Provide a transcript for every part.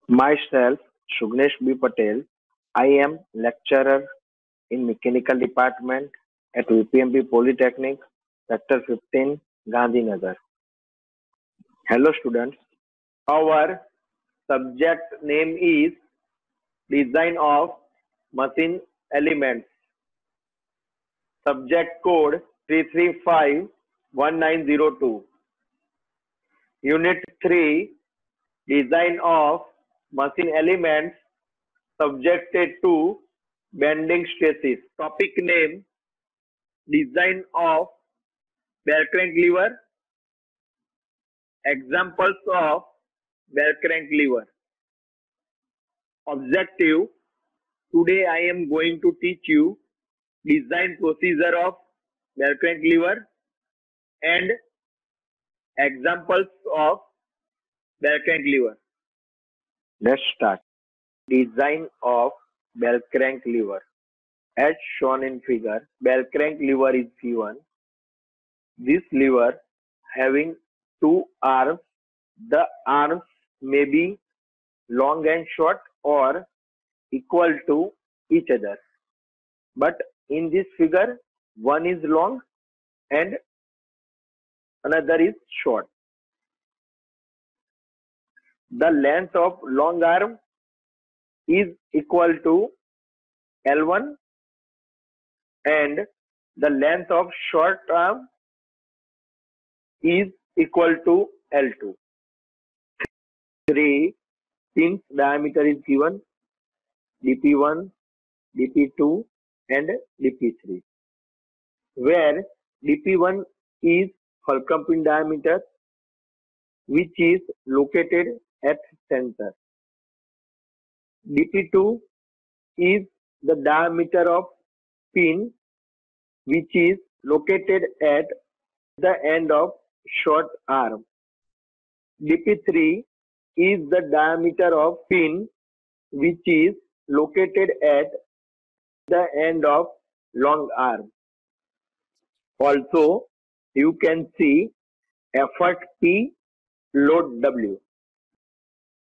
Myself, Shugnesh B. Patel. I am lecturer in Mechanical Department at UPMB Polytechnic, Sector 15, Gandhinagar. Hello students. Our subject name is Design of Machine Elements. Subject code 3351902. Unit 3, Design of Machine Elements subjected to bending stresses. Topic name: Design of bell crank lever. Examples of bell crank lever. Objective: today I am going to teach you design procedure of bell crank lever and examples of bell crank lever. Let's start. Design of bell crank lever. As shown in figure, bell crank lever is given. This lever having two arms. The arms may be long and short or equal to each other. But in this figure, one is long and another is short. The length of long arm is equal to L1 and the length of short arm is equal to L2. 3 pins diameter is given: DP1, DP2 and DP3, where DP1 is fulcrum pin diameter which is located at center. DP2 is the diameter of pin which is located at the end of short arm. DP3 is the diameter of pin which is located at the end of long arm. Also, you can see effort P, load W.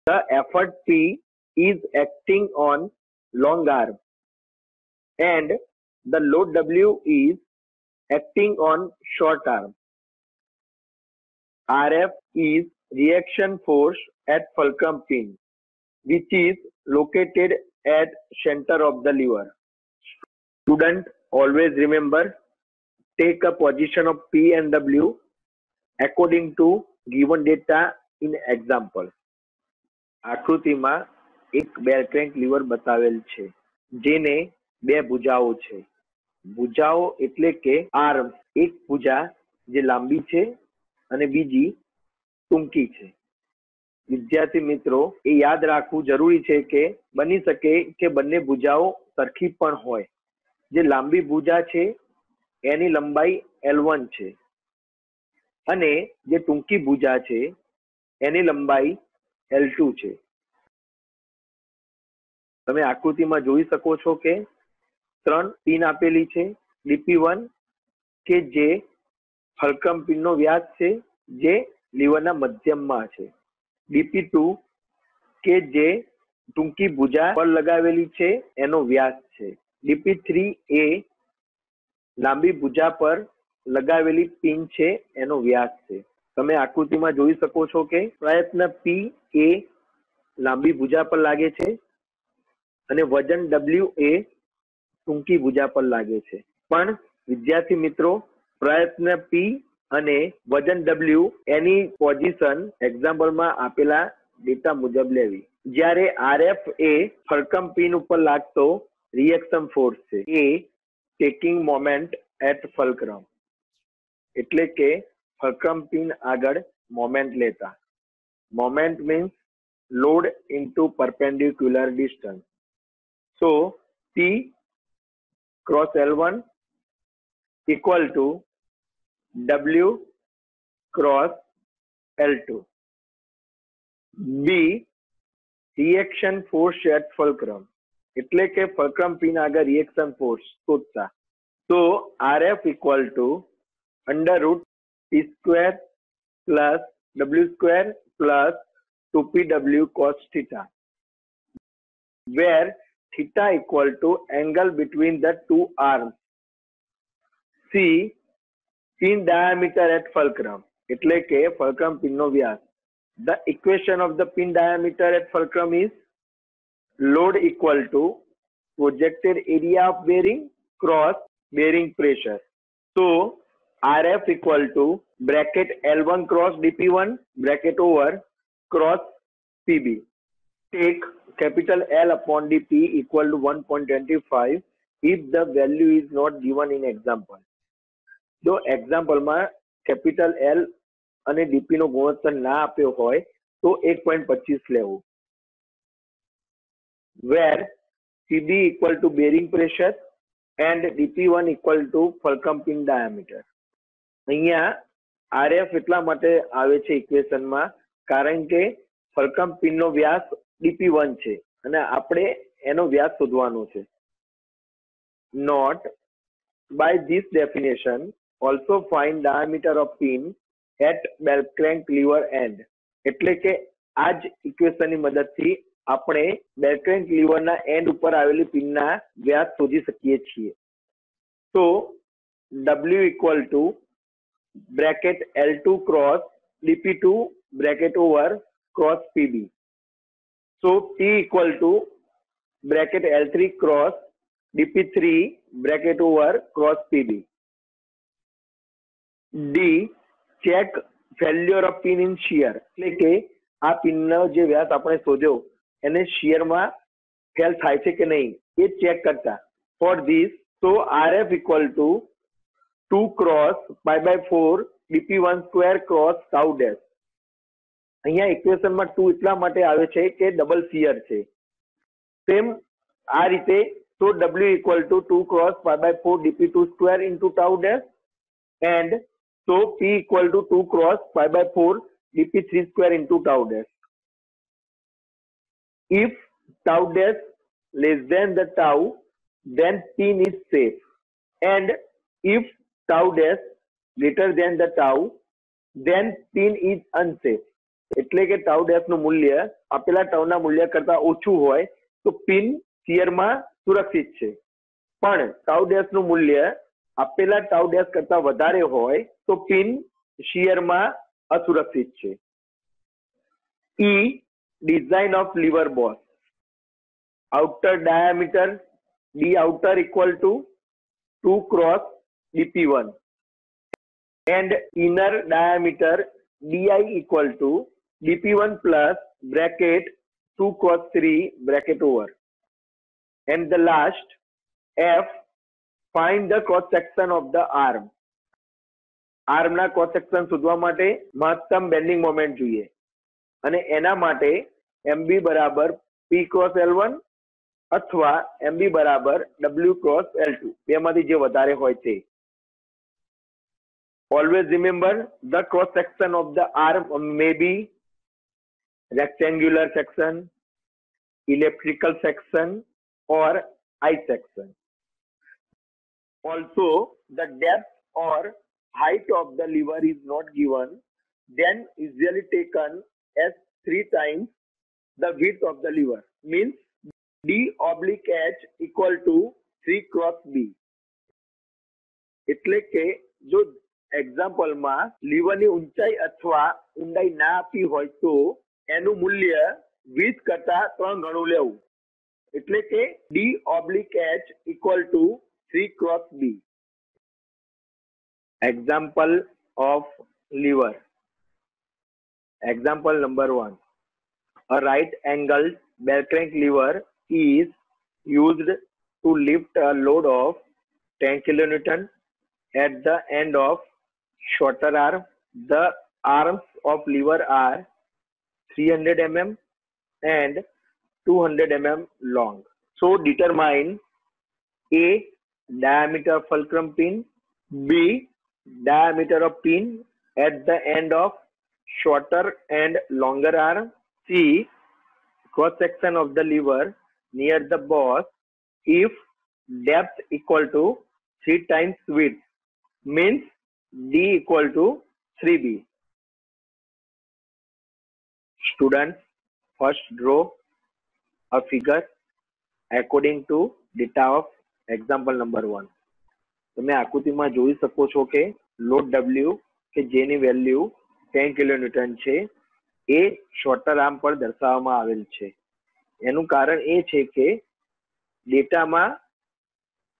The effort P is acting on long arm and the load W is acting on short arm. RF is reaction force at fulcrum pin which is located at center of the lever. Student, always remember, take a position of P and W according to given data in example. આકૃતિમાં એક બેલ crank liver બતાવેલ છે જેને બે ભુજાઓ છે. ભુજાઓ એટલે કે arm. એક ભુજા જે લાંબી છે અને બીજી ટૂંકી છે. વિદ્યાર્થી મિત્રો, એ યાદ રાખવું જરૂરી છે કે બની શકે કે બંને ભુજાઓ સરખી પણ હોય. જે લાંબી ભુજા છે એની લંબાઈ L1 છે અને જે ટૂંકી ભુજા છે એની લંબાઈ L2 છે. તમે આકૃતિમાં જોઈ શકો છો કે 3 પિન આપેલી છે. DP1 કે જે ફલ્ક્રમ પિનનો વ્યાસ છે જે લીવરના મધ્યમમાં છે. DP2 કે જે ટૂંકી ભુજા પર લગાવેલી છે એનો વ્યાસ છે. DP3 એ લાંબી ભુજા પર લગાવેલી પિન છે એનો વ્યાસ છે. તમે આકૃતિમાં જોઈ શકો છો કે પ્રયત્ન P એ લાંબી ભુજા પર લાગે છે અને વજન W એ ટૂંકી ભુજા પર લાગે છે. પણ વિદ્યાર્થી મિત્રો, પ્રયત્ન P અને વજન W એની પોઝિશન એક્ઝામ્પલમાં આપેલા ડેટા મુજબ લેવી. જ્યારે RF એ ફલ્ક્રમ પિન ઉપર લાગતો રિએક્શન ફોર્સ છે. એ ટેકિંગ મોમેન્ટ એટ ફલ્ક્રમ એટલે કે ફલ્ક્રમ પિન આગળ મોમેન્ટ લેતા. Moment means load into perpendicular distance. So P cross L1 equal to W cross L2. B reaction force at fulcrum એટલે કે fulcrum pin આગળ reaction force શોધતા. So RF equal to under root P square plus W square plus 2PW cos theta. where theta equal to angle between the two arms. C. Pin diameter at fulcrum, એટલે કે fulcrum pin no Vyas. The equation of the pin diameter at fulcrum is load equal to projected area of bearing cross bearing pressure. So RF equal to bracket L1 cross dP1 bracket over cross PB. Take capital L upon dP equal to 1.25 if the value is not given in example. જો એક્ઝામ્પલમાં capital L અને DP નો ગુણોત્તર ના આપ્યો હોય તો 1.25 લેવું. Where CB equal to bearing pressure and dP1 equal to fulcrum pin diameter. અહીંયા RF એટલા માટે આવે છે ઇક્વેશનમાં કારણ કે fulcrum pin નો વ્યાસ dP1 છે અને આપણે એનો વ્યાસ શોધવાનો છે. Note, by this definition also find diameter of pin at bell crank lever end. એટલે કે આ જ ઇક્વેશનની મદદથી આપણે બેલ ક્રેન્ક લીવરના એન્ડ ઉપર આવેલી પિનના વ્યાસ શોધી શકીએ છીએ. તો W equal to bracket L2 cross dP2 bracket over cross PB. So T equal to bracket L3 cross dP3 bracket over cross PB. D. Check failure of pin in shear. એટલે કે આ પિનનો જે વ્યાસ આપણે શોધ્યો એને શિયરમાં ફેલ થાય છે કે નહીં એ ચેક કરતા. For this so RF equal to 2 cross pi by 4 dP1 square cross tau dash. અહીંયા ઇક્વેશનમાં 2 એટલા માટે આવે છે કે ડબલ શિયર છે. સેમ આ રીતે so W equal to 2 cross pi by 4 dP2 square into tau dash and so P equal to 2 cross pi by 4 dP3 square into tau dash. If tau dash less than the tau, then pin is safe. And if tau dash greater than the tau, then pin is unsafe. એટલે કે tau dash નું મૂલ્ય આપેલા tau ના મૂલ્ય કરતા ઓછું હોય તો પિન શિયરમાં સુરક્ષિત છે. પણ tau dash નું મૂલ્ય આપેલા tau dash કરતા વધારે હોય તો પિન શિયરમાં અસુરક્ષિત છે. E. Design of lever boss. Outer diameter D outer equal to 2 cross dP1 and inner diameter DI equal to dP1 plus bracket 2 cross 3 bracket over. And the last F. Find the cross section of the arm. Arm ના cross section શોધવા માટે મહત્તમ bending moment જોઈએ અને એના માટે MB બરાબર P cross L1 અથવા MB બરાબર W ક્રોસ L2 બેમાંથી જે વધારે હોય તે. Always remember the cross section of the arm may be rectangular section, elliptical section or I section. Also the depth or height of the lever is not given, then usually taken as 3 times the width of the lever. Means D oblique H equal to 3 cross B. એટલે કે જો એક્ઝામ્પલમાં લીવરની ઊંચાઈ અથવા ઊંડાઈ ના આપી હોય તો એનું મૂલ્ય width કરતા 3 ગણું લેવું. એટલે કે D oblique H equal to 3 cross B. Example of lever. Example number 1. A right angled bell crank lever is used to lift a load of 10 kN at the end of shorter arm. The arms of lever are 300 mm and 200 mm long. So determine A. Diameter of fulcrum pin. B. Diameter of pin at the end of shorter and longer arm. C. Cross section of the lever near the boss if depth equal to 3 times width, means D equal to 3B. Students, first draw a figure according to data of example number 1. તમે આકૃતિમાં જોઈ શકો છો કે load W કે જેની value 10 kilonewton છે એ sorter arm પર દર્શાવવામાં આવેલ છે. એનું કારણ એ છે કે ડેટામાં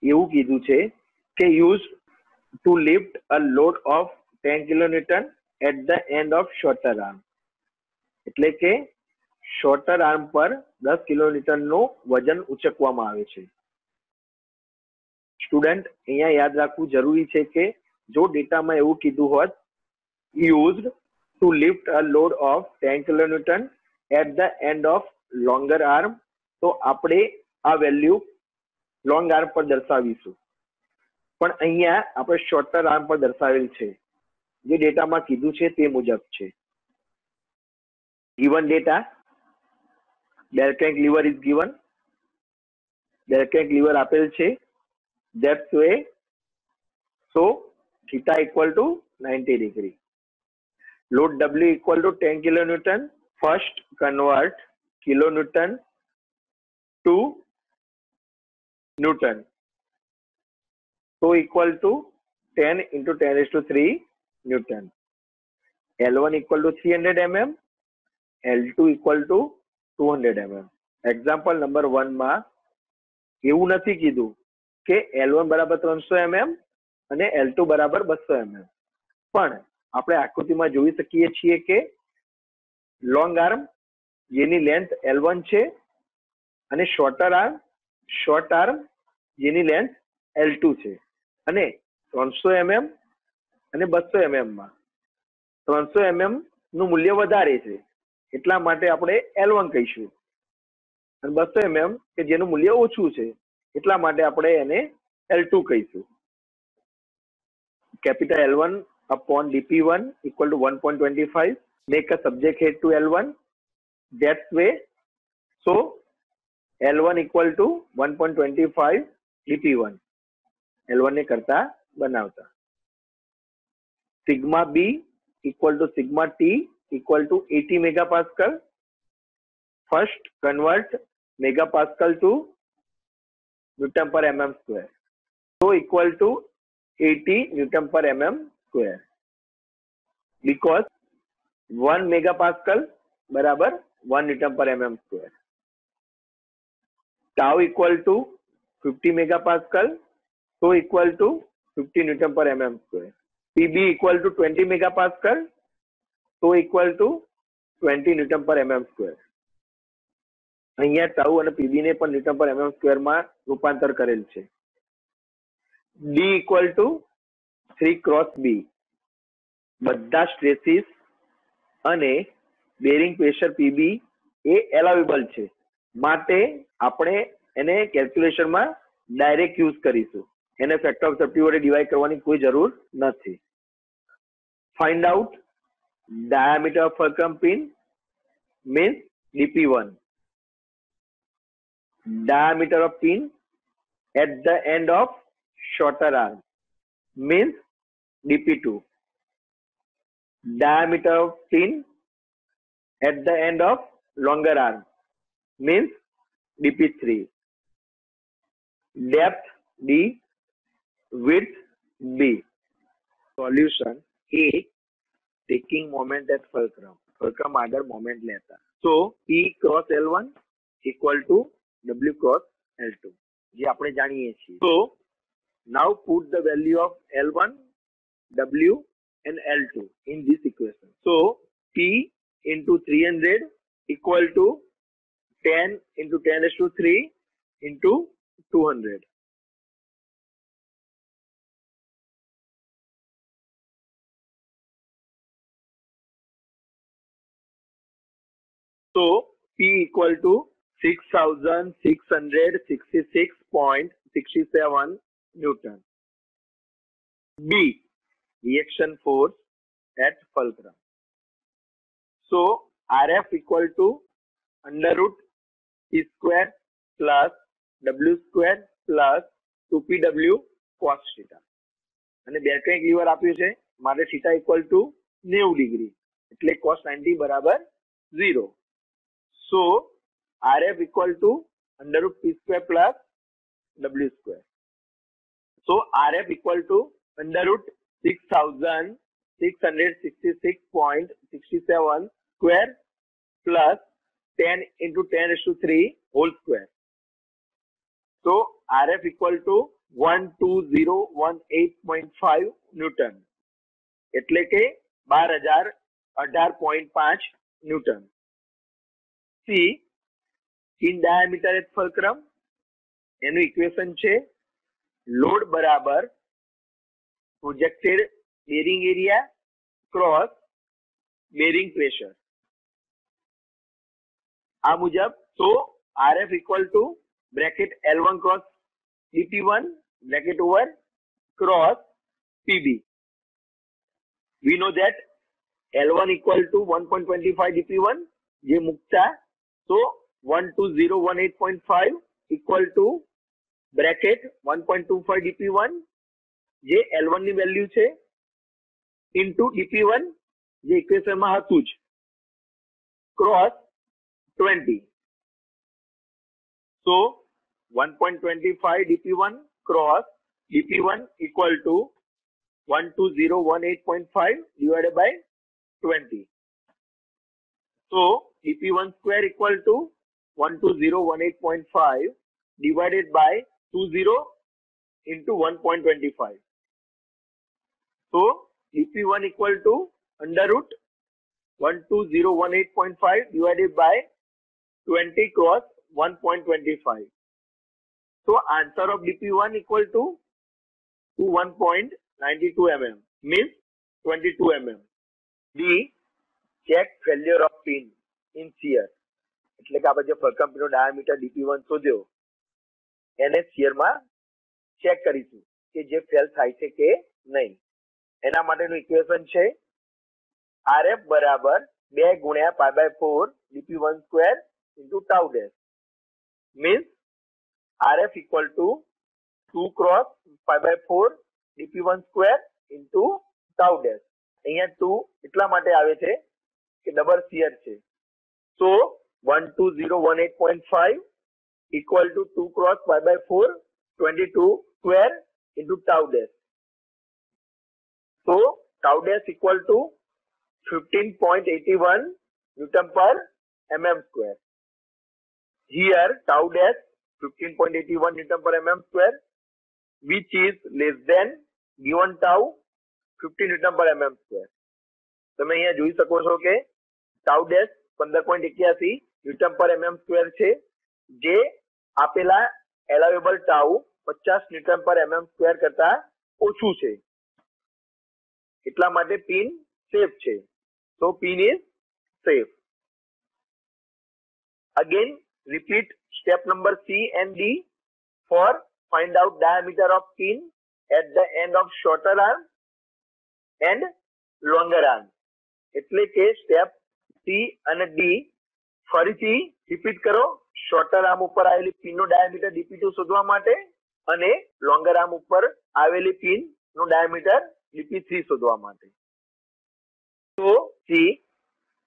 એવું કીધું છે કે use to lift a load of 10 kilonewton at the end of shorter arm. એટલે કે શોર્ટર આર્મ પર 10 કિલોન્યુટનનું વજન ઉચકવામાં આવે છે. સ્ટુડન્ટ, અહીંયા યાદ રાખવું જરૂરી છે કે જો ડેટામાં એવું કીધું હોત used to lift a load of 10 kilonewton at the end of longer arm, તો આપણે આ વેલ્યુ લોંગ આર્મ પર દર્શાવીશું. પણ અહીંયા આપણે શોર્ટર આર્મ પર દર્શાવેલ છે. જે ડેટામાં કીધું છે તે મુજબ છે. given data, Bell crank lever is given. Bell crank lever આપેલ છે. That's way. So theta equal to 90 degree. Load W equal to 10 kilonewton. First convert kilonewton to Newton. So equal to 10 into 10 raised to 3 Newton. L1 equal to 300 mm. L2 equal to 200 mm. Example number 1 માં એવું નથી કીધું કે L1 બરાબર 300 mm અને L2 બરાબર 200 mm. પણ આપણે આકૃતિમાં જોઈ શકીએ છીએ કે લોંગ આર્મ જેની લેન્થ L1 છે અને શોર્ટ આર્મ જેની લેન્થ L2 છે અને 300 mm અને 200 mm માં 300 mm નું મૂલ્ય વધારે છે એટલા માટે આપણે L1 કહીશું અને 200 mm કે જેનું મૂલ્ય ઓછું છે એટલા માટે આપણે એને L2 કહીશું. Capital L1 upon dp1 equal to 1.25. Make a subject head to L1. That way, so L1 equal to 1.25 dp1. L1 ને કરતા બનાવતા. Sigma B equal to sigma T equal to 80 megapascal. First convert megapascal to Newton per mm square. So equal to 80 Newton per mm square. Because 1 megapascal बराबर 1 Newton per mm square. Tau equal to 50 megapascal. So equal to 50 Newton per mm square. PB equal to 20 megapascal. So equal to 20 Newton per mm square. અહીંયા tau અને PB ને પણ newton પર mm square માં રૂપાંતર કરેલ છે. D equal to 3 cross B. બધા સ્ટ્રેસીસ અને બેરિંગ પ્રેશર PB એ એલાવેબલ છે માટે આપણે એને કેલ્ક્યુલેશનમાં ડાયરેક્ટ યુઝ કરીશું. એને ફેક્ટર ઓફ સેફ્ટી વડે ડિવાઈડ કરવાની કોઈ જરૂર નથી. Find out diameter of fulcrum pin means dp1. Diameter of pin at the end of shorter arm means dp2. Diameter of pin at the end of longer arm means dp3. Depth D, width B. Solution A. Taking moment at fulcrum. Fulcrum આગળ moment લેતા. So P cross L1 equal to W cross L2. જે આપણે જાણીએ છીએ. So now put the value of L1, W and L2 in this equation. So P into 300 equal to 10 into 10 raised to 3 into 200. So P equal to 6,666.67 Newton. B, reaction force at fulcrum. So RF equal to under root P square plus W square plus 2PW cos theta. અને બેલ crank liver આપ્યું છે માટે theta equal to 90 degree એટલે cos 90 બરાબર 0. So RF equal to √p² plus w². So RF equal to √6,666.67 square plus 10 into 10⁻³ whole square. So RF equal to 12018.5 newton એટલે કે 12,018.5 newton. C pin diameter at fulcrum એનું equation છે load બરાબર projected bearing area cross bearing pressure. આ મુજબ so RF equal to bracket L1 cross dp1 bracket over cross pb. We know that L1 equal to 1.25 dp1 જે મુકતા so 12018.5 equal to bracket 1.25 dp1 જે L1 ની value છે into dp1 જે equation માં હતું જ cross 20. So 1.25 dp1 cross dp1 equal to 12018.5 divided by 20. So dp1 square equal to 12018.5 divided by 20 into 1.25. So dp1 equal to under root 12018.5 divided by 20 cross 1.25. So answer of dp1 equal to 1.92 mm means 22 mm. D check failure of pin in shear. એટલે કે આપણે જે ફલક્રમ પિનનો diameter dp1 શોધ્યો એને shear માં check કરીશું કે જે ફેલ થાય છે કે નહીં. એના માટેનું ઇક્વેશન છે RF બરાબર 2 ગુણ્યા π/4 dp1 square into tau dash means RF equal to 2 cross π/4 dp1 square into tau dash. અહીંયા 2 એટલા માટે આવે છે કે ડબલ શિયર છે. So 12018.5 equal to 2 cross π/4 22 square into tau dash. So tau dash equal to 15.81 Newton per mm square. Here tau dash 15.81 Newton per mm square which is less than given tau 15 Newton per mm square. તમે અહીંયા જોઈ શકો છો કે tau dash 15.81 Newton per mm square છે જે આપેલા allowable tau 50 Newton per mm square કરતા ઓછું છે. એટલા માટે પિન સેફ છે. So pin is safe. Again repeat step number C and D for find out diameter of pin at the end of shorter arm and longer arm. એટલે કે step C અને D ફરીથી repeat કરો. Sorter arm ઉપર આવેલી pin નો diameter dp2 શોધવા માટે અને લોંગર આર્મ ઉપર આવેલી પિન નો ડાયામીટર dp3 શોધવા માટે. So C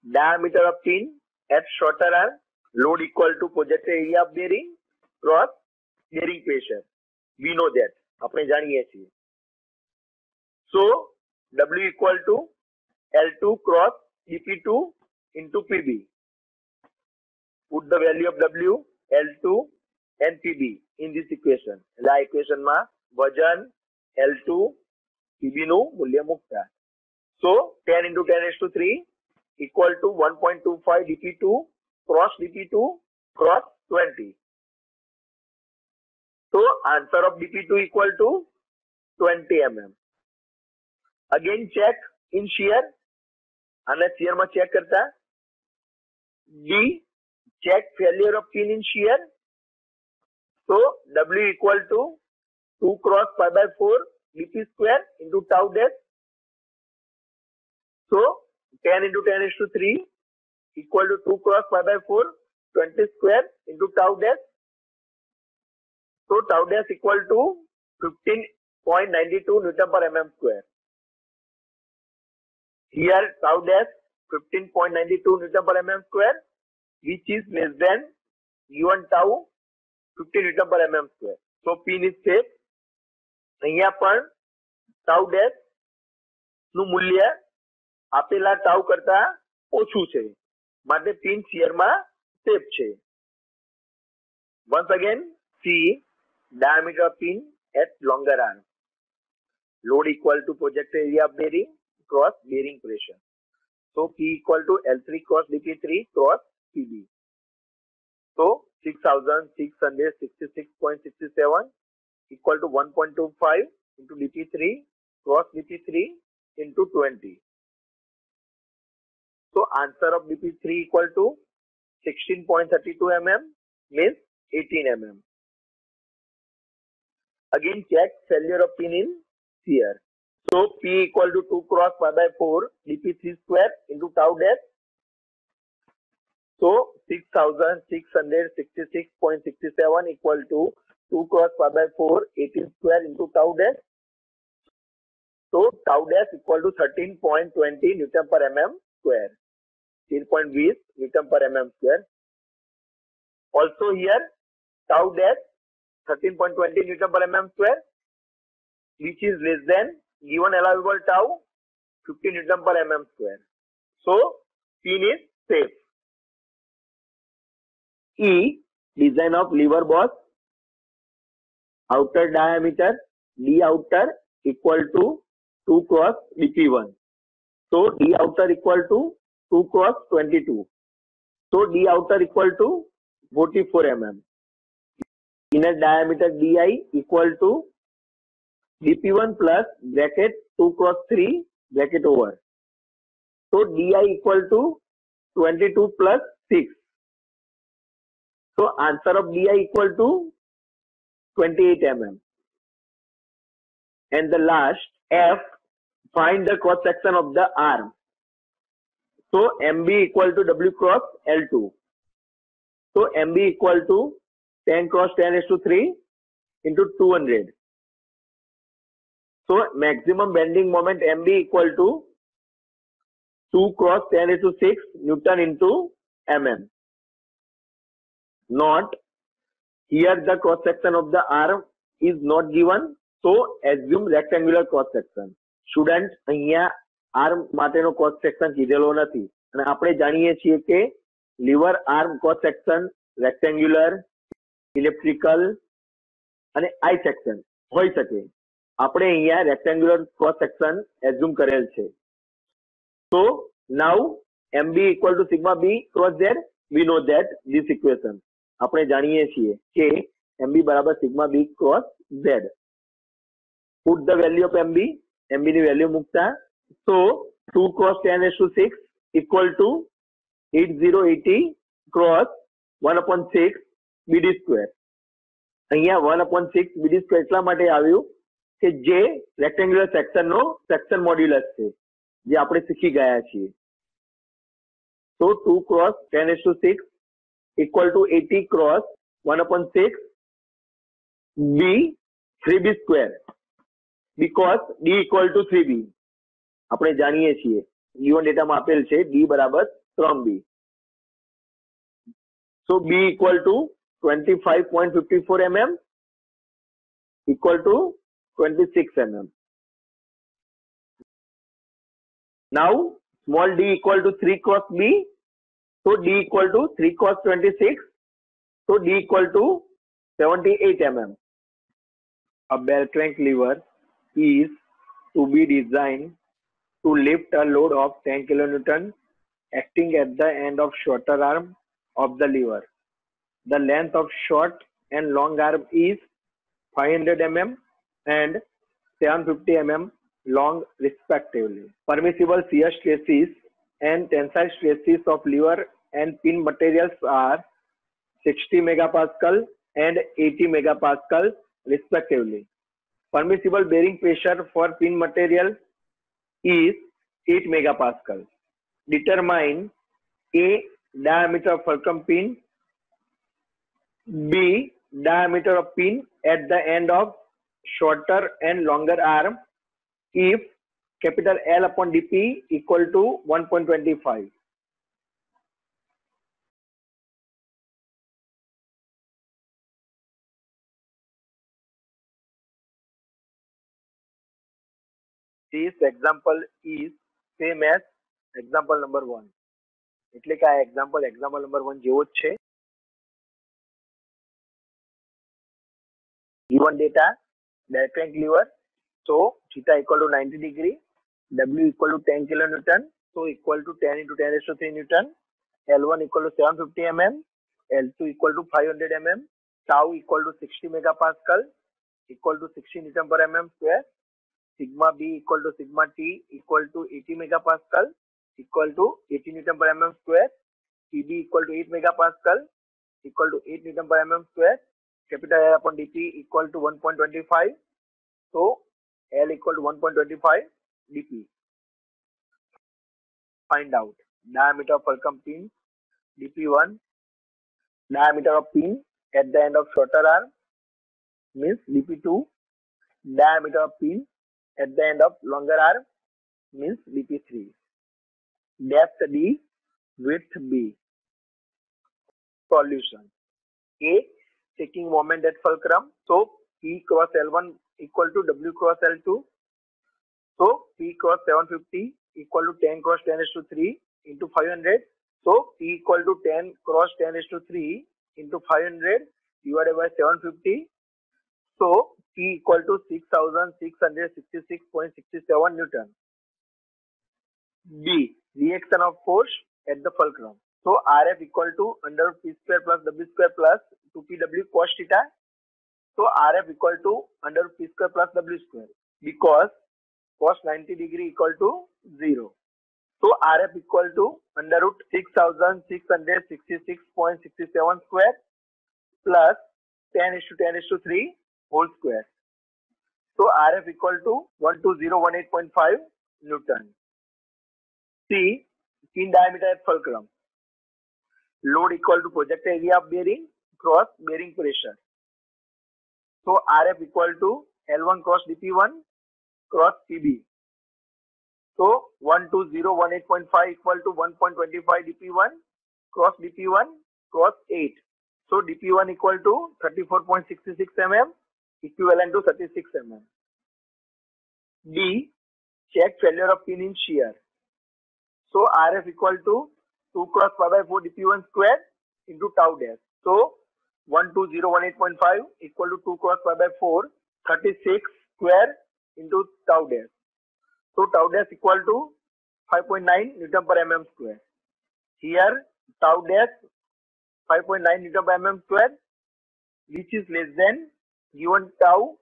diameter of pin at shorter arm, load equal to projected area of bearing cross bearing pressure. We know that. આપણે જાણીએ છીએ. So W equal to L2 cross dp2 into pb. Put the value of W, L2 and pb in this equation. La equation માં વજન L2 pb નું મૂલ્ય મૂકતા. So 10 into 10⁻³ equal to 1.25 dp2 cross 20. So answer of dp2 equal to 20 mm. Again check in shear. અને shear માં check કરતા. D check failure of pin in shear. So W equal to 2 cross π/4 dp square into tau dash. So 10 into 10⁻³ equal to 2 cross π/4 20 square into tau dash. So tau dash equal to 15.92 Newton per mm square. Here tau dash 15.92 Newton per mm square which is less than given tau 50 newton પર mm square. So pin is safe. અહીંયા પણ tau dash નું મૂલ્ય આપેલા tau કરતા ઓછું છે, માટે પિન શિયરમાં સેફ છે. Once again, C, diameter of pin at longer arm. Load equal to projected area of bearing cross bearing pressure. So P equal to L3 cross dp3 cross Pb. So 6666.67 equal to 1.25 into dp3 cross dp3 into 20. So answer of dp3 equal to 16.32 mm means 18 mm. Again check failure of pin in shear. So P equal to 2 cross pi by 4 dp3 square into tau dash. So 6666.67 equal to 2 cross pi by 4 18 square into tau dash. So tau dash equal to 13.20 Newton per mm square. 13.20 Newton per mm square. Also here tau dash 13.20 Newton per mm square, which is less than given allowable tau 50 Newton per mm square. So pin is safe. E, design of lever boss. Outer diameter D outer equal to 2 cross dp1. So D outer equal to 2 cross 22. So D outer equal to 44 mm. Inner diameter DI equal to dp1 plus bracket 2 cross 3 bracket over. So DI equal to 22 plus 6. So answer of DI equal to 28 mm. And the last F, find the cross section of the arm. So MB equal to W cross L2. So MB equal to 10 cross 10⁻³ into 200. So maximum bending moment MB equal to 2 cross 10⁶ Newton into mm. Not here the cross section of the arm is not given, so assume rectangular cross section. Students, અહીંયા arm માટેનો cross section કીધેલો નથી, અને આપણે જાણીએ છીએ કે lever arm cross section rectangular, elliptical અને I section હોઈ શકે. આપણે અહીંયા rectangular cross section assume કરેલ છે. So now MB equal to sigma B cross Z, we know that this equation. આપણે જાણીએ છીએ કે MB બરાબર sigma B cross Z. Put the value of MB. MB ની વેલ્યુ મૂકતા. So 2 cross 10⁶ equal to 8080 cross 1/6 BD square. અહીંયા 1/6 BD square એટલા માટે આવ્યું કે જે રેક્ટેન્ગ્યુલર સેક્શનનો સેક્શન મોડ્યુલસ છે, જે આપણે શીખી ગયા છીએ. So 2 cross 10⁶ equal to 80 cross 1/6 B 3B square, because D equal to 3B. આપણે જાણીએ છીએ given ડેટામાં આપેલ છે D બરાબર 3B. So B equal to 25.54 mm equal to 26 mm. Now small d equal to 3 cross B. So D equal to 3 cross 26. So D equal to 78 mm. A bell crank lever is to be designed to lift a load of 10 kN acting at the end of shorter arm of the lever. The length of short and long arm is 500 mm and 750 mm long respectively. Permissible shear stresses and tensile stresses of lever and pin materials are 60 megapascal and 80 megapascal respectively. Permissible bearing pressure for pin material is 8 megapascal. Determine A, diameter of fulcrum pin, B, diameter of pin at the end of shorter and longer arm if capital L upon dp equal to 1.25. This example is same as example number 1. એટલે કે આ example number 1 જેવો જ છે. Given data, direct cantilever, so theta equal to 90 degree, W equal to 10 kilonewton, so equal to 10 into 10 raised to 3 Newton, L1 equal to 750 mm, L2 equal to 500 mm, tau equal to 60 megapascal, equal to 60 Newton per mm square, sigma B equal to sigma T equal to 80 megapascal, equal to 80 Newton per mm square, PB equal to 8 megapascal, equal to 8 Newton per mm square, capital L upon dP equal to 1.25, so L equal to 1.25 dP. Find out diameter of fulcrum pin dP1, diameter of pin at the end of shorter arm means dP2, diameter of pin at the end of longer arm means dP3. Depth D, width B. Solution. A, taking moment at fulcrum, so P cross L1 equal to W cross L2, so P cross 750 equal to 10 cross 10 raised to 3 into 500, so P equal to 10 cross 10 raised to 3 into 500 divided by 750, so P equal to 6666.67 Newton. B, reaction of force at the fulcrum. So RF equal to under root P square plus W square plus 2PW cos theta. So RF equal to under root P square plus W square because cos 90 degree equal to 0. So RF equal to under root 6666.67 square plus 10 is to 10 is to 3 whole square. So RF equal to 12018.5 Newton. C, pin diameter at fulcrum. Load equal to projected area of bearing cross bearing pressure. So RF equal to L1 cross dP1 cross PB. So 12018.5 equal to 1.25 dP1 cross dP1 cross 8. So dP1 equal to 34.66 mm equivalent to 36 mm. D, check failure of pin in shear. So RF equal to 2 cross pi by 4 dP1 square into tau dash. So 12018.5 equal to 2 cross pi by 4 36 square into tau dash. So tau dash equal to 5.9 Newton per mm square. Here tau dash 5.9 Newton per mm square, which is less than given tau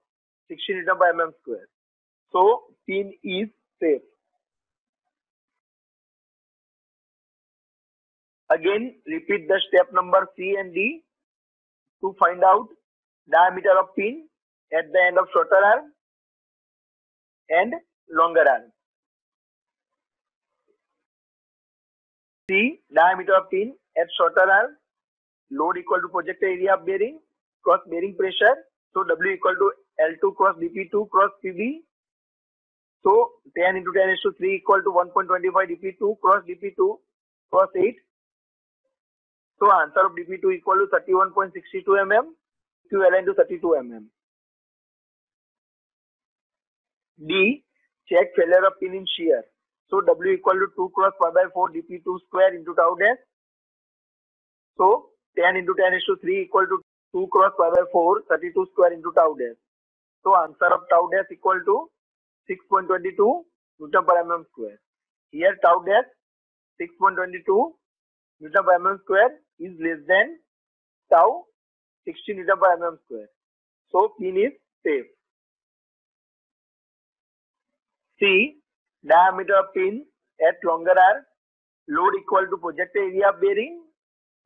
60 Newton per mm square. So pin is safe. Again, repeat the step number C and D to find out diameter of pin at the end of shorter arm and longer arm. C, diameter of pin at shorter arm, load equal to projected area of bearing cross bearing pressure. So W equal to L2 cross dP2 cross PB. So 10 into 10 is to 3 equal to 1.25 dP2 cross dP2 cross 8. So answer of dP2 equal to 31.62 mm equivalent to 32 mm. D, check failure of pin in shear. So W equal to 2 cross pi by 4 dP2 square into tau dash. So 10 into 10 is to 3 equal to 2 cross pi by 4 32 square into tau dash. So answer of tau dash equal to 6.22 Newton per mm square. Here tau dash 6.22 Newton per mm square is less than tau 60 Newton per mm square. So pin is safe. C, diameter of pin at longer arm, load equal to projected area of bearing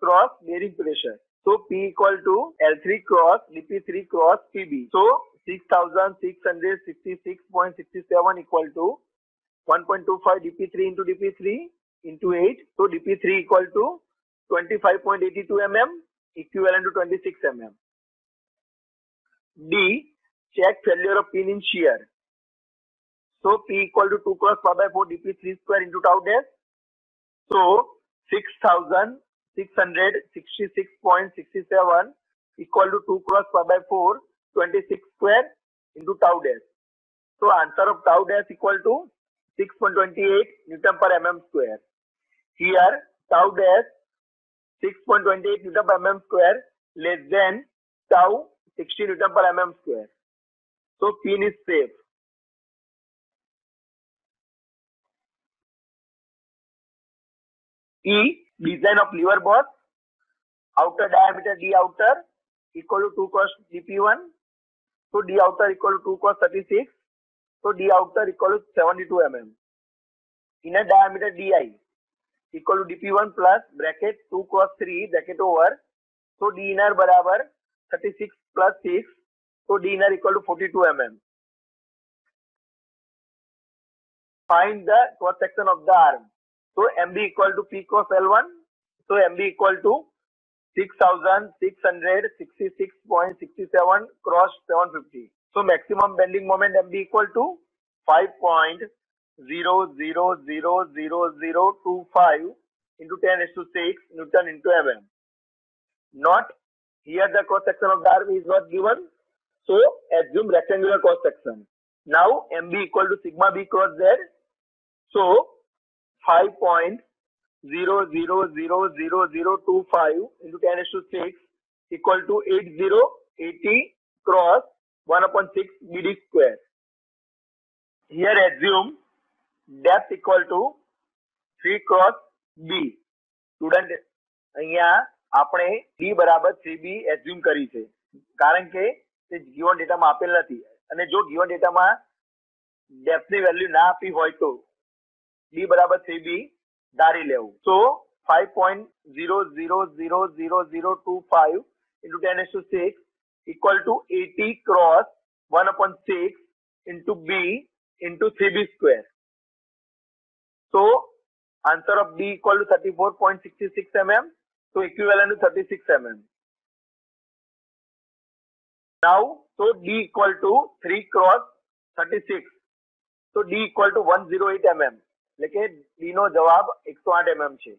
cross bearing pressure. So P equal to L3 cross dP3 cross PB. So 6666.67 equal to 1.25 dP3 into dP3 into 8. So dP3 equal to 25.82 mm equivalent to 26 mm. D, check failure of pin in shear. So P equal to 2 cross pi by 4 dP3 square into tau dash. So 6666.67 equal to 2 cross pi by 4 26 square into tau dash. So answer of tau dash equal to 6.28 Newton per mm square. Here tau dash 6.28 Newton per mm square less than tau 60 Newton per mm square. So pin is safe. E, design of lever boss. Outer diameter d outer equal to 2 cos dp1. So d outer equal to 2 cos 36. So d outer equal to 72 mm. Inner diameter di equal to dp1 plus bracket 2 cos 3 bracket over. So d inner बराबर 36 plus 6. So d inner equal to 42 mm. Find the cross section of the arm. So MB equal to P cos L1. So MB equal to 6666.67 cross 750. So maximum bending moment MB equal to 5.00000025 into 10⁶ Newton into mm. Not here the cross section of the arm is not given. So assume rectangular cross section. Now MB equal to sigma B cross Z. So 5.000025 into 10⁶ equal to 8080 cross 1/6 BD square. Here assume depth equal to 3 cross B. Student અહીંયા આપણે D બરાબર 3B assume કરી છે કારણ કે તે given data માં આપેલ નથી અને જો given data માં depth ની વેલ્યુ ના આપી હોય તો D બરાબર 3B ધારી લેવું. So 5.000025 into 10⁶ equal to 80 cross 1/6 into B into 3B square. So answer of D equal to 34.66 mm. So equivalent to 36 mm. Now so D equal to 3 cross 36. So D equal to 108 mm. એટલે કે D નો જવાબ 108 mm છે.